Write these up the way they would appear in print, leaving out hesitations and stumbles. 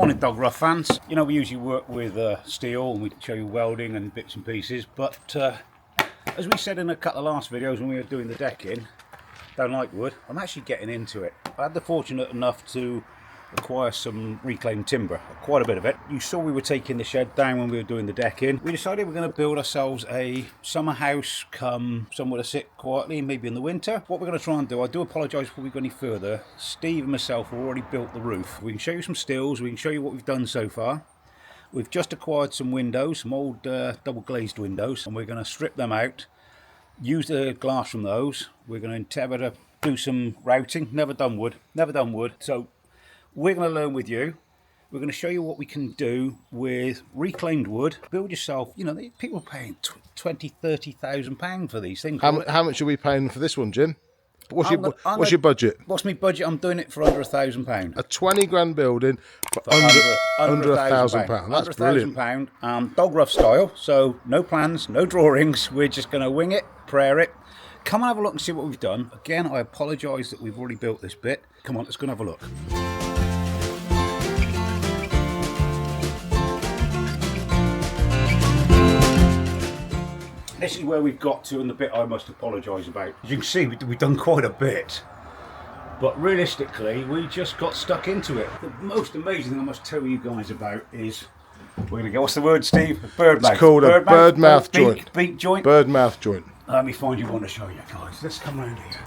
Morning Dog Ruff fans. You know, we usually work with steel and we show you welding and bits and pieces, but as we said in a couple of last videos when we were doing the decking, don't like wood, I'm actually getting into it. I had the fortunate enough to acquire some reclaimed timber, quite a bit of it. You saw we were taking the shed down when we were doing the decking. We decided we're going to build ourselves a summer house, come somewhere to sit quietly, maybe in the winter. What we're going to try and do, I do apologise before we go any further, Steve and myself have already built the roof. We can show you some stills, we can show you what we've done so far. We've just acquired some windows, some old double glazed windows, and we're going to strip them out, use the glass from those. We're going to endeavour to do some routing. Never done wood, so we're going to learn with you. We're going to show you what we can do with reclaimed wood. Build yourself, you know, people are paying £20,000-30,000 for these things. How much are we paying for this one, Jim? What's your budget? What's my budget? I'm doing it for under £1,000. A 20 grand building for under £1,000. That's brilliant. £1,000, Dog Ruff style. So no plans, no drawings. We're just going to wing it, prayer it. Come and have a look and see what we've done. Again, I apologise that we've already built this bit. Come on, let's go and have a look. This is where we've got to, and the bit I must apologise about. As you can see, we've done quite a bit, but realistically we just got stuck into it. The most amazing thing I must tell you guys about is, we're going to go, what's the word, Steve? Bird mouth. It's called a bird mouth joint. Beak joint. Bird mouth joint. Let me find you one to show you guys. Let's come round here.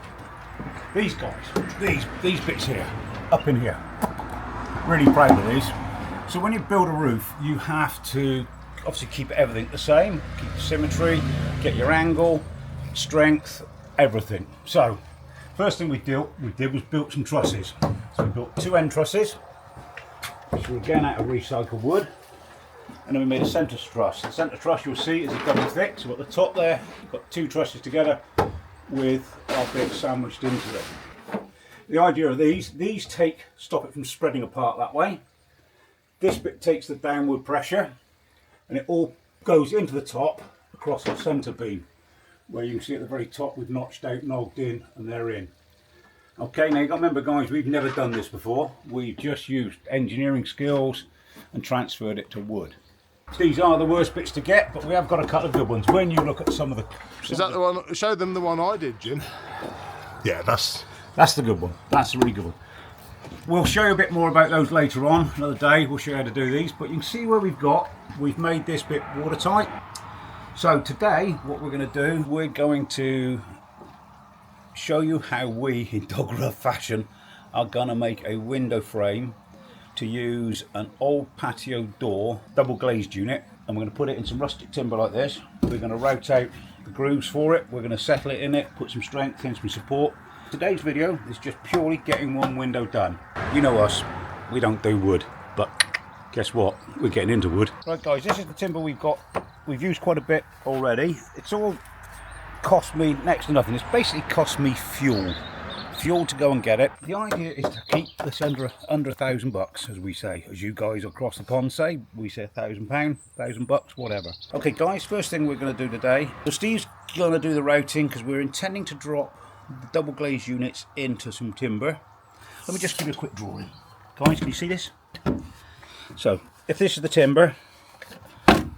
These guys, these bits here, up in here. Really proud of these. So when you build a roof, you have to obviously keep everything the same, keep the symmetry, get your angle, strength, everything. So first thing we did was built some trusses. So we built 2 end trusses, which were again out of recycled wood, and then we made a centre truss. The centre truss, you'll see, is a double thick. So at the top there, you've got 2 trusses together with our bit sandwiched into it. The idea of these stop it from spreading apart that way. This bit takes the downward pressure, and it all goes into the top across our centre beam, where you can see at the very top we've notched out, knocked in, and they're in. Okay, now you've got to remember, guys, we've never done this before. We've just used engineering skills and transferred it to wood. These are the worst bits to get, but we have got a couple of good ones. When you look at some of the... Is that the one? Show them the one I did, Jim. Yeah, that's the good one. That's a really good one. We'll show you a bit more about those later on, another day. We'll show you how to do these, but you can see where we've made this bit watertight. So today, what we're going to do, we're going to show you how we, in Dog Ruff fashion, are going to make a window frame to use an old patio door, double glazed unit, and we're going to put it in some rustic timber like this. We're going to route out the grooves for it, we're going to settle it in it, put some strength in, some support. Today's video is just purely getting one window done. You know us, we don't do wood, but guess what? We're getting into wood. Right guys, this is the timber we've got. We've used quite a bit already. It's all cost me next to nothing. It's basically cost me fuel to go and get it. The idea is to keep this under £1,000, as we say. As you guys across the pond say, we say £1,000, £1,000, whatever. Okay guys, first thing we're going to do today, so Steve's going to do the routing because we're intending to drop the double glazed units into some timber. Let me just give you a quick drawing. Guys, can you see this? So, if this is the timber,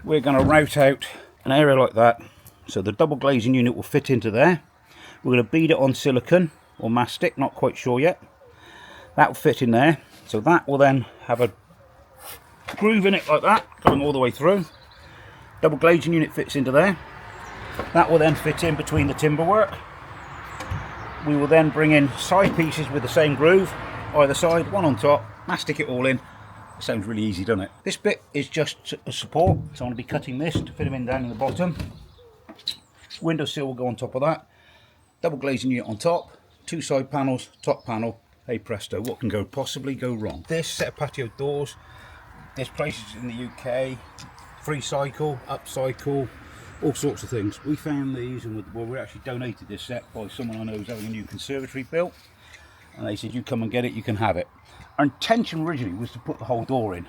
we're going to route out an area like that. So the double glazing unit will fit into there. We're going to bead it on silicone or mastic, not quite sure yet. That will fit in there. So that will then have a groove in it like that, going all the way through. Double glazing unit fits into there. That will then fit in between the timber work. We will then bring in side pieces with the same groove, either side, one on top, mastic it all in. It sounds really easy, doesn't it? This bit is just a support, so I'm going to be cutting this to fit them in down in the bottom. Windowsill will go on top of that. Double glazing unit on top, 2 side panels, top panel. Hey presto, what can possibly go wrong? This set of patio doors, there's places in the UK, free cycle, upcycle, all sorts of things. We found these, and we actually donated this set by someone I know who's having a new conservatory built, and they said, you come and get it, you can have it. Our intention originally was to put the whole door in,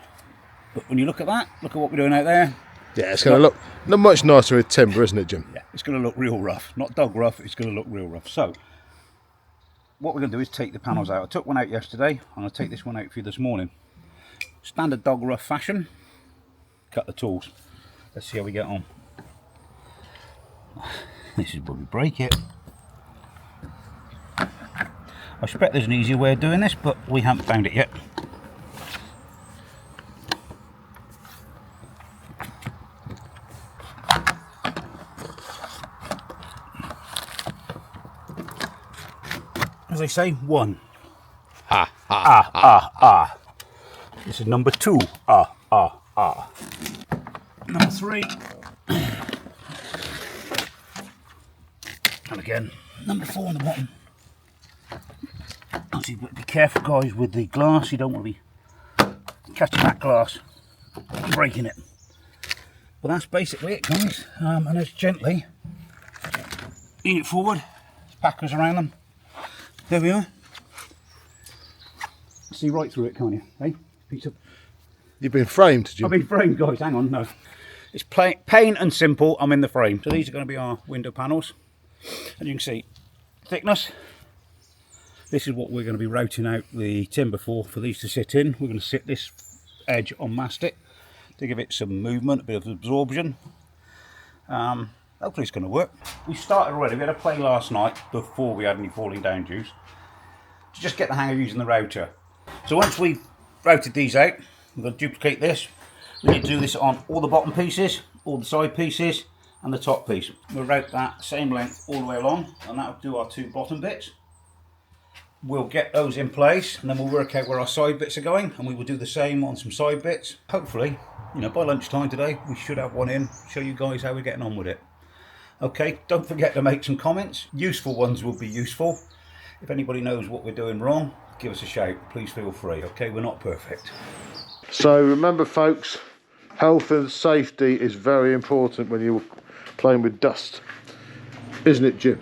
but when you look at that, look at what we're doing out there. Yeah, it's going to look much nicer with timber, isn't it, Jim? Yeah, it's going to look real rough. Not dog rough, it's going to look real rough. So what we're going to do is take the panels out. I took one out yesterday, I'm going to take this one out for you this morning. Standard dog rough fashion. Cut the tools. Let's see how we get on. This is where we break it. I suspect there's an easier way of doing this, but we haven't found it yet. As I say, 1. This is number 2. Number 3. And again, number 4 on the bottom. Obviously, be careful, guys, with the glass. You don't want to be catching that glass and breaking it. But that's basically it, guys. And just gently lean it forward. Packers around them. There we are. See right through it, can't you? Hey, piece of. You've been framed, Jim. I've been framed, guys. Hang on, no. It's plain and simple. I'm in the frame. So these are going to be our window panels. And you can see thickness. This is what we're going to be routing out the timber for these to sit in. We're going to sit this edge on mastic to give it some movement, a bit of absorption. Hopefully it's going to work. We started already. We had a play last night before we had any falling down juice to just get the hang of using the router. So once we've routed these out, we're going to duplicate this. We need to do this on all the bottom pieces, all the side pieces, and the top piece. We'll route that same length all the way along, and that'll do our 2 bottom bits. We'll get those in place, and then we'll work out where our side bits are going, and we will do the same on some side bits. Hopefully, by lunchtime today, we should have one in, show you guys how we're getting on with it. Okay, don't forget to make some comments. Useful ones will be useful. If anybody knows what we're doing wrong, give us a shout. Please feel free, okay? We're not perfect. So remember, folks, health and safety is very important when you're playing with dust. Isn't it, Jim?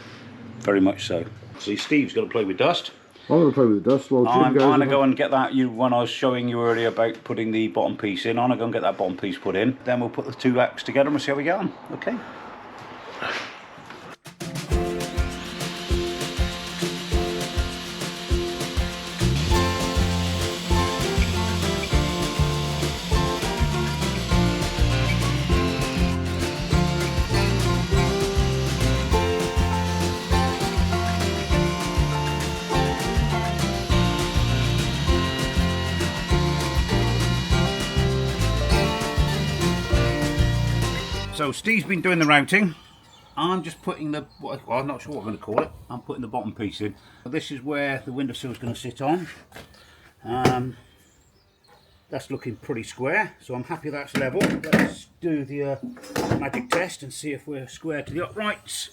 Very much so. See, Steve's got to play with dust. I'm going to play with the dust while Jim I'm goes. going to go and get that when I was showing you earlier about putting the bottom piece in. I'm going to go and get that bottom piece put in. Then we'll put the 2 acts together and we'll see how we get on. Okay? So Steve's been doing the routing. I'm just putting the, well, I'm not sure what I'm going to call it. I'm putting the bottom piece in. This is where the windowsill is going to sit on. That's looking pretty square, so I'm happy that's level. Let's do the magic test and see if we're square to the uprights.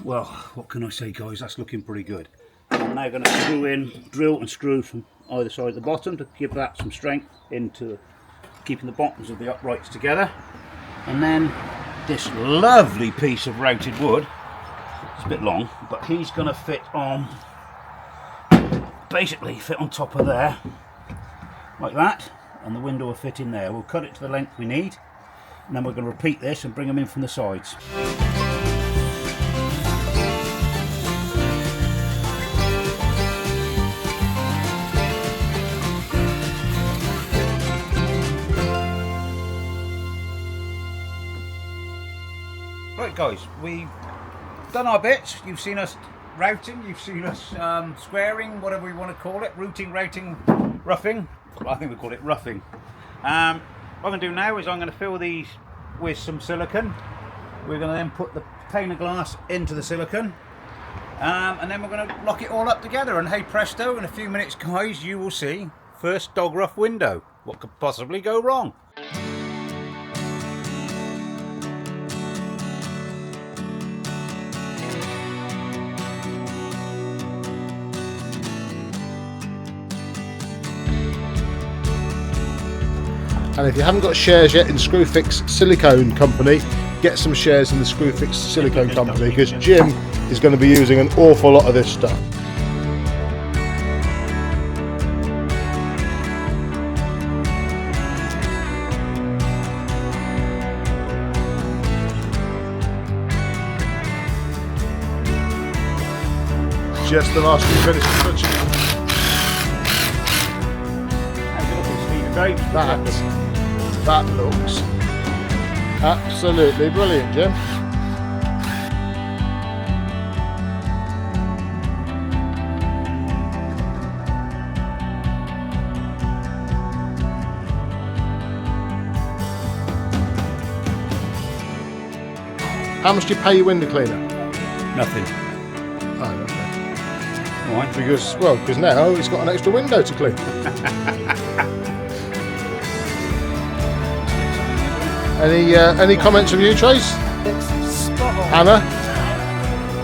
Well, what can I say, guys? That's looking pretty good. I'm now going to drill and screw from either side of the bottom to give that some strength into keeping the bottoms of the uprights together. And then this lovely piece of routed wood, it's a bit long, but he's going to fit on, basically fit on top of there, like that, and the window will fit in there. We'll cut it to the length we need, and then we're going to repeat this and bring them in from the sides. Right guys, we've done our bits. You've seen us routing, you've seen us squaring, whatever we want to call it, routing, roughing. Well, I think we call it roughing. What I'm going to do now is I'm going to fill these with some silicone. We're going to then put the pane of glass into the silicone, and then we're going to lock it all up together, and hey presto, in a few minutes guys, you will see first dog rough window. What could possibly go wrong? And if you haven't got shares yet in Screwfix Silicone Company, get some shares in the Screwfix Silicone Company, because Jim is going to be using an awful lot of this stuff. Just the last few finishing touches. How's it looking, Steve? shape. That looks absolutely brilliant, Jim. How much do you pay your window cleaner? Nothing. Oh, okay. Why? Because now it's got an extra window to clean. Any comments from you, Trace? Spot on. Anna,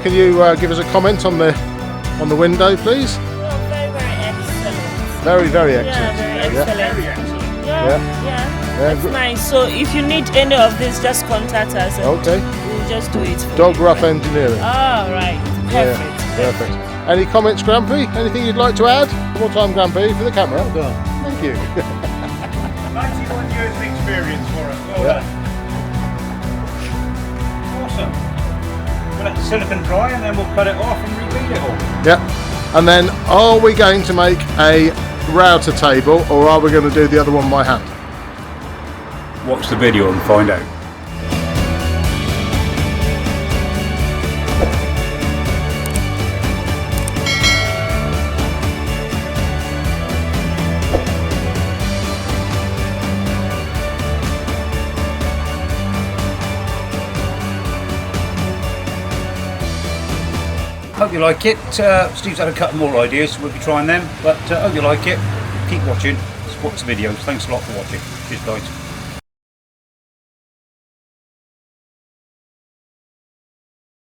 can you give us a comment on the window, please? Oh, very, very excellent. Very excellent. Yeah, very excellent. Very excellent. Yeah. That's good. nice. So if you need any of this, just contact us. And Okay. we'll just do it for Dog you. Ruff Engineering. All right. Perfect. Yeah, perfect. Any comments, Grampy? Anything you'd like to add? One more time, Grampy, for the camera. Thank you. 91 years of experience for us. Well done. Awesome. We'll let the silicone dry and then we'll cut it off and repeat it all. Yeah. And then, are we going to make a router table, or are we going to do the other one by hand? Watch the video and find out. Hope you like it. Steve's had a couple more ideas, so we'll be trying them. But hope you like it. Keep watching. Watch the videos. Thanks a lot for watching. Cheers, guys.